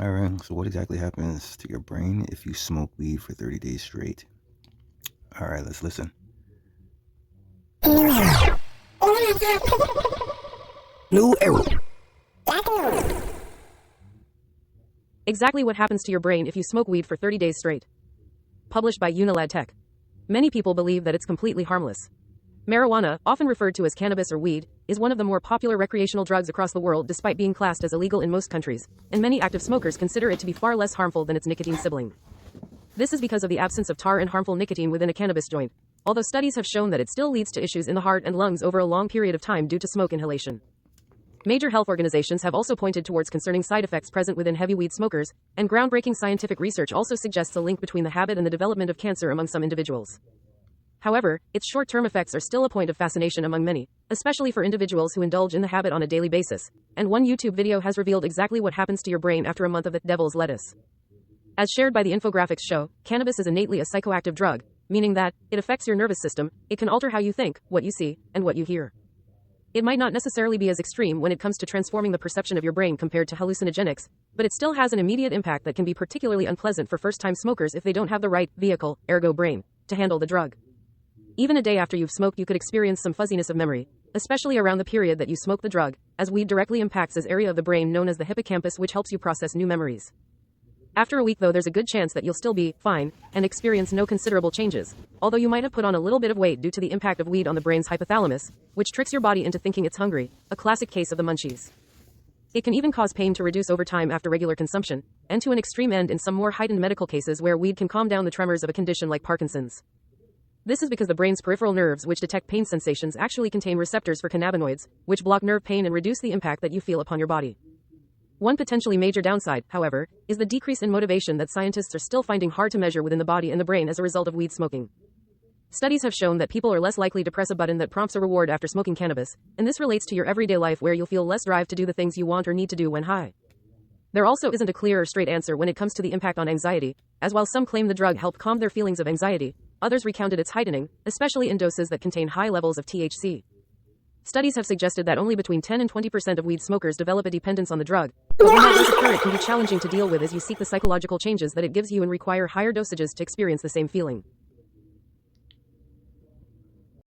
All right, so what exactly happens to your brain if you smoke weed for 30 days straight? All right, let's listen. New error. Exactly what happens to your brain if you smoke weed for 30 days straight. Published by Unilad Tech. Many people believe that it's completely harmless. Marijuana, often referred to as cannabis or weed, is one of the more popular recreational drugs across the world despite being classed as illegal in most countries, and many active smokers consider it to be far less harmful than its nicotine sibling. This is because of the absence of tar and harmful nicotine within a cannabis joint, although studies have shown that it still leads to issues in the heart and lungs over a long period of time due to smoke inhalation. Major health organizations have also pointed towards concerning side effects present within heavy weed smokers, and groundbreaking scientific research also suggests a link between the habit and the development of cancer among some individuals. However, its short-term effects are still a point of fascination among many, especially for individuals who indulge in the habit on a daily basis, and one YouTube video has revealed exactly what happens to your brain after a month of the devil's lettuce. As shared by the infographics show, cannabis is innately a psychoactive drug, meaning that it affects your nervous system, it can alter how you think, what you see, and what you hear. It might not necessarily be as extreme when it comes to transforming the perception of your brain compared to hallucinogenics, but it still has an immediate impact that can be particularly unpleasant for first-time smokers if they don't have the right vehicle, ergo brain, to handle the drug. Even a day after you've smoked, you could experience some fuzziness of memory, especially around the period that you smoke the drug, as weed directly impacts this area of the brain known as the hippocampus, which helps you process new memories. After a week though, there's a good chance that you'll still be fine and experience no considerable changes, although you might have put on a little bit of weight due to the impact of weed on the brain's hypothalamus, which tricks your body into thinking it's hungry, a classic case of the munchies. It can even cause pain to reduce over time after regular consumption, and to an extreme end in some more heightened medical cases where weed can calm down the tremors of a condition like Parkinson's. This is because the brain's peripheral nerves, which detect pain sensations, actually contain receptors for cannabinoids, which block nerve pain and reduce the impact that you feel upon your body. One potentially major downside, however, is the decrease in motivation that scientists are still finding hard to measure within the body and the brain as a result of weed smoking. Studies have shown that people are less likely to press a button that prompts a reward after smoking cannabis, and this relates to your everyday life where you'll feel less drive to do the things you want or need to do when high. There also isn't a clear or straight answer when it comes to the impact on anxiety, as while some claim the drug helped calm their feelings of anxiety, others recounted its heightening, especially in doses that contain high levels of THC. Studies have suggested that only between 10 and 20% of weed smokers develop a dependence on the drug, but when that does occur, it can be challenging to deal with as you seek the psychological changes that it gives you and require higher dosages to experience the same feeling.